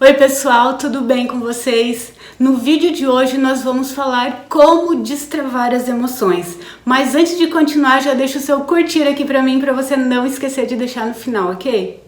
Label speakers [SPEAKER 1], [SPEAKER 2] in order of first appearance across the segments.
[SPEAKER 1] Oi pessoal, tudo bem com vocês? No vídeo de hoje nós vamos falar como destravar as emoções. Mas antes de continuar, já deixa o seu curtir aqui pra mim, pra você não esquecer de deixar no final, ok?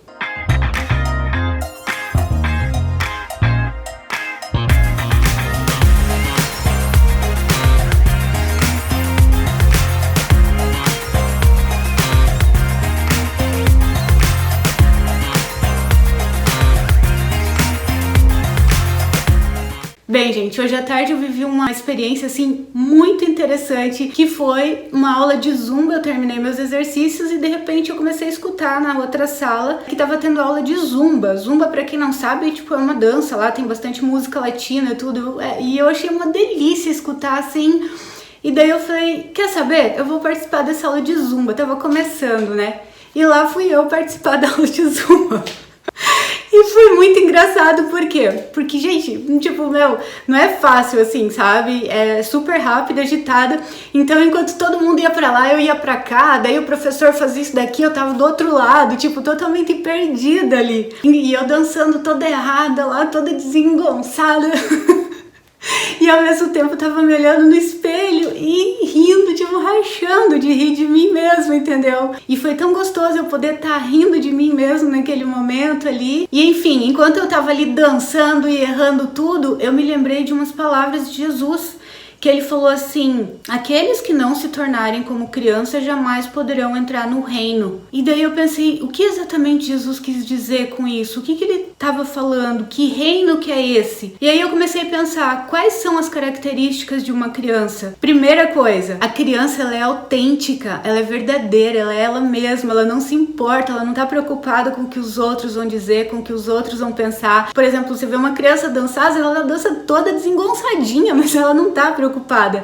[SPEAKER 1] Bem, gente, hoje à tarde eu vivi uma experiência, assim, muito interessante, que foi uma aula de Zumba. Eu terminei meus exercícios e, de repente, eu comecei a escutar na outra sala que tava tendo aula de Zumba. Zumba, pra quem não sabe, tipo, é uma dança lá, tem bastante música latina e tudo. E eu achei uma delícia escutar, assim. E daí eu falei, quer saber? Eu vou participar dessa aula de Zumba. Tava começando, né? E lá fui eu participar da aula de Zumba. E foi muito engraçado, por quê? Porque, gente, tipo, não é fácil assim, sabe? É super rápida, agitada. Então, enquanto todo mundo ia pra lá, eu ia pra cá. Daí o professor fazia isso daqui, eu tava do outro lado, tipo, totalmente perdida ali. E eu dançando toda errada lá, toda desengonçada. E ao mesmo tempo eu tava me olhando no espelho e rindo, tipo, rachando de rir de mim mesmo, entendeu? E foi tão gostoso eu poder estar rindo de mim mesmo naquele momento ali. E enfim, enquanto eu tava ali dançando e errando tudo, eu me lembrei de umas palavras de Jesus, que ele falou assim: aqueles que não se tornarem como crianças jamais poderão entrar no reino. E daí eu pensei, o que exatamente Jesus quis dizer com isso? O que ele estava falando? Que reino que é esse? E aí eu comecei a pensar, quais são as características de uma criança? Primeira coisa, a criança, ela é autêntica, ela é verdadeira, ela é ela mesma, ela não se importa, ela não tá preocupada com o que os outros vão dizer, com o que os outros vão pensar. Por exemplo, você vê uma criança dançar, ela dança toda desengonçadinha, mas ela não tá preocupada.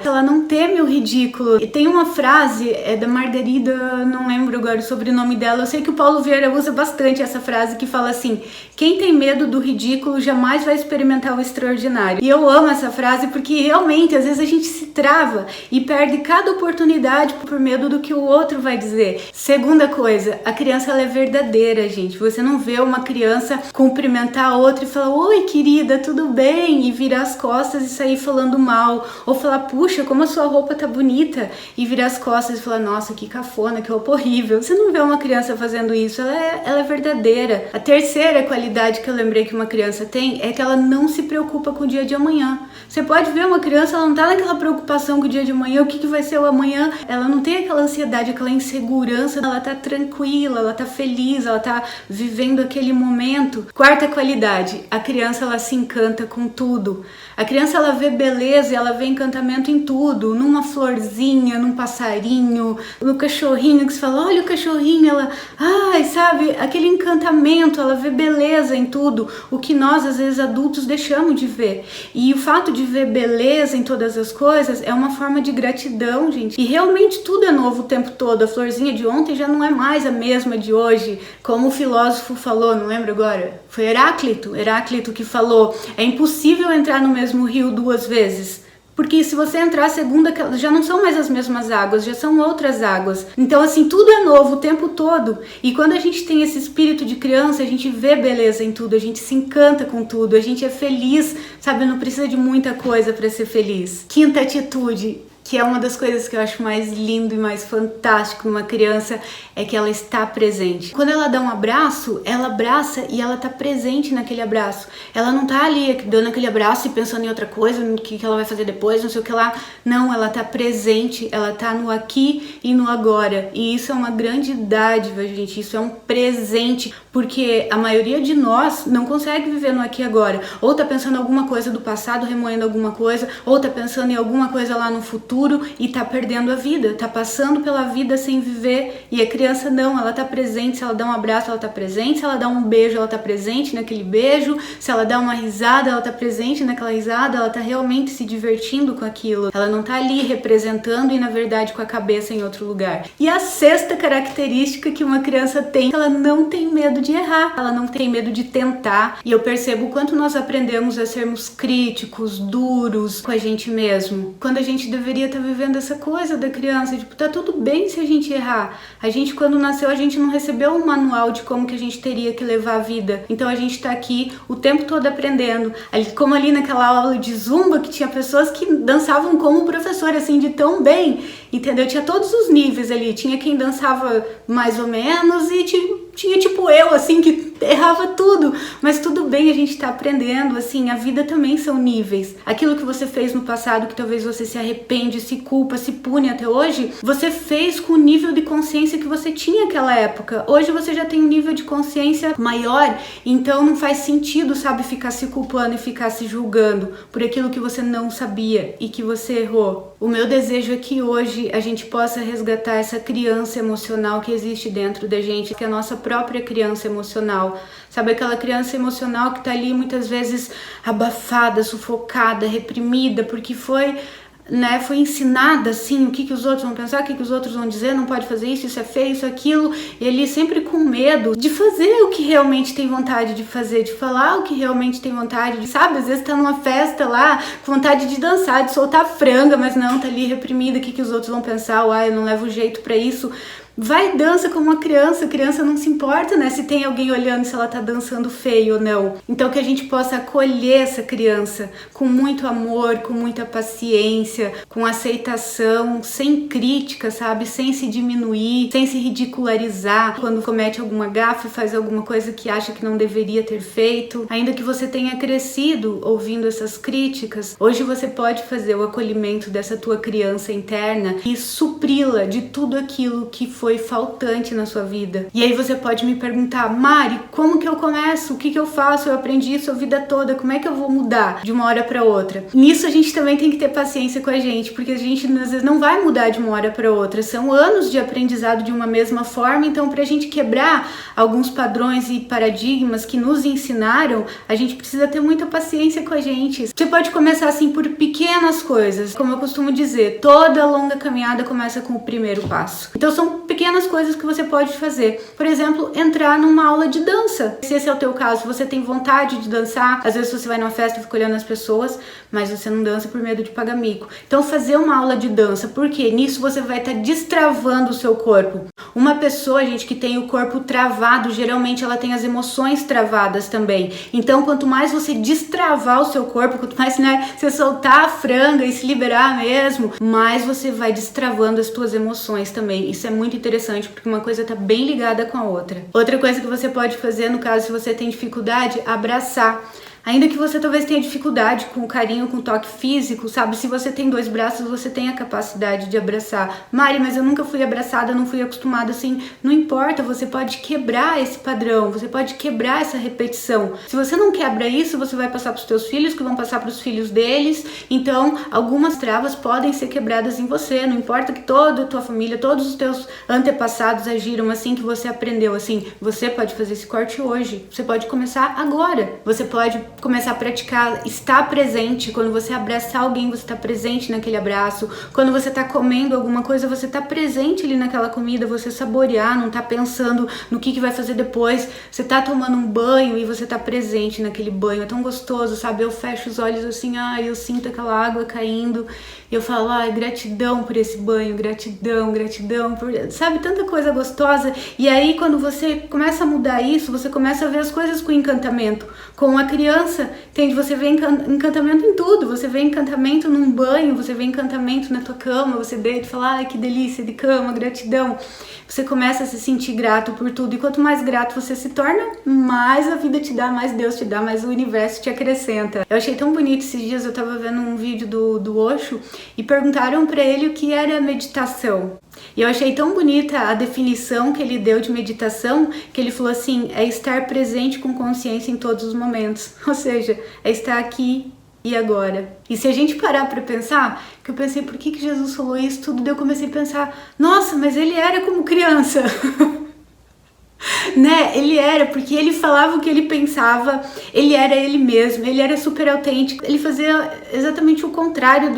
[SPEAKER 1] Ela não teme o ridículo. E tem uma frase, da Margarida, não lembro agora o sobrenome dela, eu sei que o Paulo Vieira usa bastante essa frase, que fala assim: quem tem medo do ridículo jamais vai experimentar o extraordinário. E eu amo essa frase porque realmente, às vezes a gente se trava e perde cada oportunidade por medo do que o outro vai dizer. Segunda coisa, a criança, ela é verdadeira, gente. Você não vê uma criança cumprimentar a outra e falar: oi querida, tudo bem? E virar as costas e sair falando mal. Ou falar: puxa, como a sua roupa tá bonita, e virar as costas e falar: nossa, que cafona, que roupa horrível. Você não vê uma criança fazendo isso, ela é verdadeira. A terceira qualidade que eu lembrei que uma criança tem é que ela não se preocupa com o dia de amanhã. Você pode ver uma criança, ela não tá naquela preocupação com o dia de amanhã, o que vai ser o amanhã, ela não tem aquela ansiedade, aquela insegurança, ela tá tranquila, ela tá feliz, ela tá vivendo aquele momento. Quarta qualidade, a criança, ela se encanta com tudo. A criança, ela vê beleza, ela vê encantamento em tudo, numa florzinha, num passarinho, no cachorrinho, que você fala: olha o cachorrinho, ela, ai, sabe, aquele encantamento, ela vê beleza em tudo, o que nós, às vezes, adultos, deixamos de ver. E o fato de ver beleza em todas as coisas é uma forma de gratidão, gente. E realmente tudo é novo o tempo todo. A florzinha de ontem já não é mais a mesma de hoje. Como o filósofo falou, não lembro agora, foi Heráclito que falou: é impossível entrar no mesmo rio duas vezes. Porque se você entrar a segunda, já não são mais as mesmas águas, já são outras águas. Então, assim, tudo é novo o tempo todo. E quando a gente tem esse espírito de criança, a gente vê beleza em tudo, a gente se encanta com tudo, a gente é feliz, sabe? Não precisa de muita coisa para ser feliz. Quinta atitude, que é uma das coisas que eu acho mais lindo e mais fantástico numa criança, é que ela está presente. Quando ela dá um abraço, ela abraça e ela tá presente naquele abraço. Ela não tá ali dando aquele abraço e pensando em outra coisa, no que ela vai fazer depois, não sei o que lá. Não, ela tá presente, ela tá no aqui e no agora. E isso é uma grande dádiva, gente. Isso é um presente, porque a maioria de nós não consegue viver no aqui e agora. Ou tá pensando em alguma coisa do passado, remoendo alguma coisa, ou tá pensando em alguma coisa lá no futuro e tá perdendo a vida, tá passando pela vida sem viver. E a criança não, ela tá presente. Se ela dá um abraço, ela tá presente. Se ela dá um beijo, ela tá presente naquele beijo. Se ela dá uma risada, ela tá presente naquela risada. Ela tá realmente se divertindo com aquilo. Ela não tá ali representando e, na verdade, com a cabeça em outro lugar. E a sexta característica que uma criança tem, ela não tem medo de errar, ela não tem medo de tentar. E eu percebo o quanto nós aprendemos a sermos críticos, duros com a gente mesmo, quando a gente deveria estar vivendo essa coisa da criança, tipo, tá tudo bem se a gente errar. A gente, quando nasceu, a gente não recebeu um manual de como que a gente teria que levar a vida. Então a gente tá aqui o tempo todo aprendendo. Como ali naquela aula de Zumba, que tinha pessoas que dançavam como professor, assim, de tão bem, entendeu? Tinha todos os níveis ali. Tinha quem dançava mais ou menos e tinha tipo eu, assim, que errava tudo, mas tudo bem, a gente tá aprendendo, assim, a vida também são níveis. Aquilo que você fez no passado, que talvez você se arrepende, se culpa, se pune até hoje, você fez com o nível de consciência que você tinha naquela época. Hoje você já tem um nível de consciência maior, então não faz sentido, sabe, ficar se culpando e ficar se julgando por aquilo que você não sabia e que você errou. O meu desejo é que hoje a gente possa resgatar essa criança emocional que existe dentro da gente, que é a nossa própria criança emocional. Sabe, aquela criança emocional que tá ali muitas vezes abafada, sufocada, reprimida, porque foi ensinada assim, o que os outros vão pensar, o que os outros vão dizer, não pode fazer isso é feio, isso, aquilo, e ali sempre com medo de fazer o que realmente tem vontade de fazer, de falar o que realmente tem vontade de, sabe, às vezes tá numa festa lá, com vontade de dançar, de soltar franga, mas não, tá ali reprimida, o que os outros vão pensar, eu não levo jeito pra isso. Vai e dança como uma criança, a criança não se importa, né, se tem alguém olhando, se ela tá dançando feio ou não. Então que a gente possa acolher essa criança com muito amor, com muita paciência, com aceitação, sem crítica, sabe, sem se diminuir, sem se ridicularizar quando comete alguma gafe, faz alguma coisa que acha que não deveria ter feito. Ainda que você tenha crescido ouvindo essas críticas, hoje você pode fazer o acolhimento dessa tua criança interna e supri-la de tudo aquilo que foi faltante na sua vida. E aí você pode me perguntar, Mari, como que eu começo? O que eu faço? Eu aprendi isso a vida toda, como é que eu vou mudar de uma hora para outra? Nisso a gente também tem que ter paciência com a gente, porque a gente às vezes não vai mudar de uma hora para outra. São anos de aprendizado de uma mesma forma, então pra gente quebrar alguns padrões e paradigmas que nos ensinaram, a gente precisa ter muita paciência com a gente. Você pode começar assim por pequenas coisas, como eu costumo dizer, toda longa caminhada começa com o primeiro passo. Então são pequenas coisas que você pode fazer. Por exemplo, entrar numa aula de dança. Se esse é o teu caso, você tem vontade de dançar, às vezes você vai numa festa e fica olhando as pessoas, mas você não dança por medo de pagar mico. Então fazer uma aula de dança, porque nisso você vai estar destravando o seu corpo. Uma pessoa, gente, que tem o corpo travado, geralmente ela tem as emoções travadas também. Então quanto mais você destravar o seu corpo, quanto mais, você soltar a franga e se liberar mesmo, mais você vai destravando as tuas emoções também. Isso é muito interessante, porque uma coisa tá bem ligada com a outra. Outra coisa que você pode fazer, no caso, se você tem dificuldade, abraçar. Ainda que você talvez tenha dificuldade com o carinho, com o toque físico, sabe? Se você tem 2 braços, você tem a capacidade de abraçar. Mari, mas eu nunca fui abraçada, não fui acostumada assim. Não importa, você pode quebrar esse padrão, você pode quebrar essa repetição. Se você não quebra isso, você vai passar para os teus filhos, que vão passar para os filhos deles. Então, algumas travas podem ser quebradas em você. Não importa que toda a tua família, todos os teus antepassados agiram assim, que você aprendeu assim. Você pode fazer esse corte hoje. Você pode começar agora. Você pode começar a praticar, estar presente. Quando você abraçar alguém, você está presente naquele abraço. Quando você está comendo alguma coisa, você está presente ali naquela comida, você saborear, não está pensando no que vai fazer depois. Você está tomando um banho e você está presente naquele banho. É tão gostoso, sabe? Eu fecho os olhos assim, eu sinto aquela água caindo e eu falo, gratidão por esse banho, gratidão por... Sabe, tanta coisa gostosa. E aí, quando você começa a mudar isso, você começa a ver as coisas com encantamento. Com uma criança, entende? Você vê encantamento em tudo. Você vê encantamento num banho, você vê encantamento na tua cama, você deita e fala, que delícia de cama, gratidão. Você começa a se sentir grato por tudo. E quanto mais grato você se torna, mais a vida te dá, mais Deus te dá, mais o universo te acrescenta. Eu achei tão bonito esses dias, eu tava vendo um vídeo do Osho e perguntaram pra ele o que era meditação. E eu achei tão bonita a definição que ele deu de meditação, que ele falou assim, é estar presente com consciência em todos os momentos. Ou seja, é estar aqui e agora. E se a gente parar pra pensar, que eu pensei, por que Jesus falou isso tudo? Daí eu comecei a pensar, nossa, mas ele era como criança. Né? Ele era, porque ele falava o que ele pensava, ele era ele mesmo, ele era super autêntico, ele fazia exatamente o contrário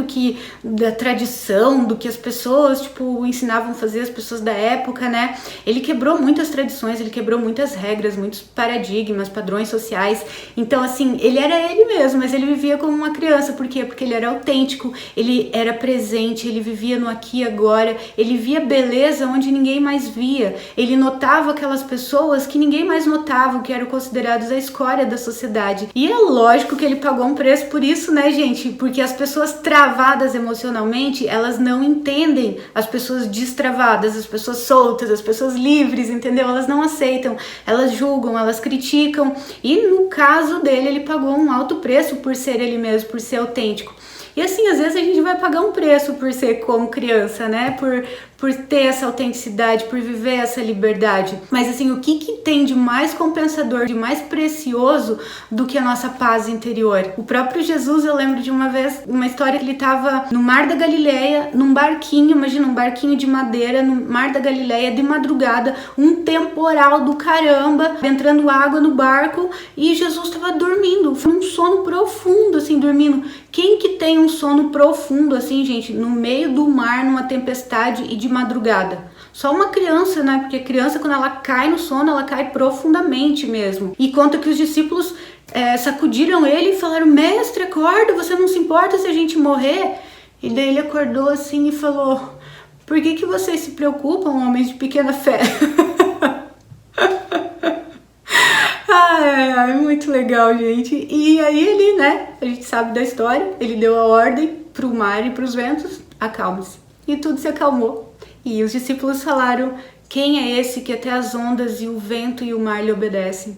[SPEAKER 1] da tradição, do que as pessoas, tipo, ensinavam a fazer, as pessoas da época, né? Ele quebrou muitas tradições, ele quebrou muitas regras, muitos paradigmas, padrões sociais. Então, assim, ele era ele mesmo, mas ele vivia como uma criança. Por quê? Porque ele era autêntico, ele era presente, ele vivia no aqui e agora, ele via beleza onde ninguém mais via, ele notava aquelas pessoas que ninguém mais notava, que eram considerados a escória da sociedade. E é lógico que ele pagou um preço por isso, né, gente? Porque as pessoas travadas emocionalmente, elas não entendem as pessoas destravadas, as pessoas soltas, as pessoas livres, entendeu? Elas não aceitam, elas julgam, elas criticam. E no caso dele, ele pagou um alto preço por ser ele mesmo, por ser autêntico. E assim, às vezes a gente vai pagar um preço por ser como criança, né? Por ter essa autenticidade, por viver essa liberdade. Mas assim, o que tem de mais compensador, de mais precioso do que a nossa paz interior? O próprio Jesus, eu lembro de uma vez, uma história que ele estava no Mar da Galileia, num barquinho, imagina, um barquinho de madeira, no Mar da Galileia, de madrugada, um temporal do caramba, entrando água no barco, e Jesus estava dormindo, foi um sono profundo, assim, dormindo. Quem que tem um sono profundo, assim, gente, no meio do mar, numa tempestade e de madrugada? Só uma criança, né? Porque a criança, quando ela cai no sono, ela cai profundamente mesmo. E conta que os discípulos sacudiram ele e falaram: mestre, acorda, você não se importa se a gente morrer? E daí ele acordou assim e falou: por que vocês se preocupam, homens de pequena fé? Ai, muito legal, gente. E aí ele, né, a gente sabe da história, ele deu a ordem pro mar e pros ventos: acalme-se. E tudo se acalmou. E os discípulos falaram: quem é esse que até as ondas e o vento e o mar lhe obedecem?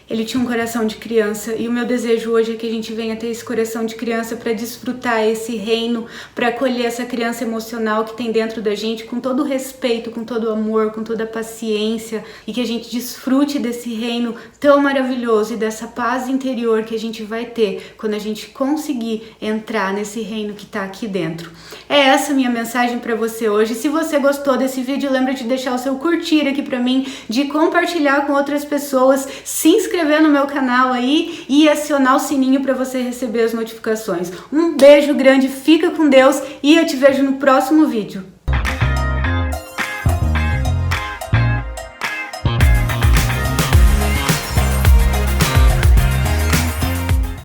[SPEAKER 1] Ele tinha um coração de criança, e o meu desejo hoje é que a gente venha ter esse coração de criança para desfrutar esse reino, para acolher essa criança emocional que tem dentro da gente, com todo o respeito, com todo o amor, com toda a paciência, e que a gente desfrute desse reino tão maravilhoso e dessa paz interior que a gente vai ter quando a gente conseguir entrar nesse reino que está aqui dentro. É essa a minha mensagem para você hoje. Se você gostou desse vídeo, lembra de deixar o seu curtir aqui para mim, de compartilhar com outras pessoas, se inscrever no meu canal aí e acionar o sininho para você receber as notificações. Um beijo grande, fica com Deus e eu te vejo no próximo vídeo.